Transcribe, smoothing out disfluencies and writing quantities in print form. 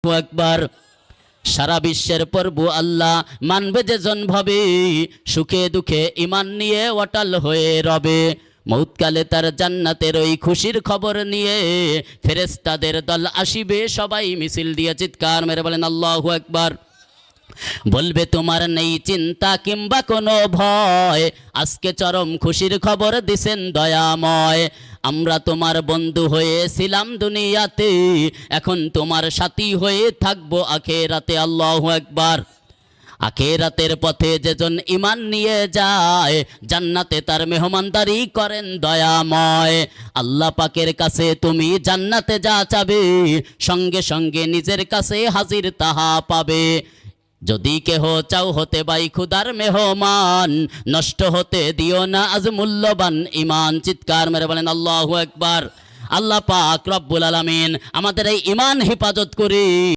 আকবার। সারা বিশ্বের প্রভু আল্লাহ মানবে যে জন ভাবে, সুখে দুঃখে ইমান নিয়ে অটল হয়ে রবে। মউতকালে তার জান্নাতের ওই খুশির খবর নিয়ে ফেরেশতাদের দল আসিবে, সবাই মিছিল দিয়ে চিৎকার মেরে বলেন আল্লাহু আকবার। বলবে তোমার নেই চিন্তা কিংবা কোনো ভয়, আজকে চরম খুশির খবর দিছেন দয়াময়। আমরা তোমার বন্ধু হয়েছিলাম দুনিয়াতে, এখন তোমার সাথী হয়ে থাকবো আখেরাতে। আল্লাহু আকবার। আখেরাতের পথে যেজন ইমান নিয়ে যায়, জান্নাতে তার মেহমানদারি করেন দয়াময়। আল্লাহ পাকের কাছে তুমি জান্নাতে যা চাবে, সঙ্গে সঙ্গে নিজের কাছে হাজির তাহা পাবে। যদি কেহ চাও হতে বাই খুদার মেহমান, নষ্ট হতে দিও না আজ মূল্যবান ইমান। চিৎকার মেরে বলেন আল্লাহু আকবার। আল্লাহ পাক রব্বুল আলামিন আমাদের এই ইমান হেফাজত করি।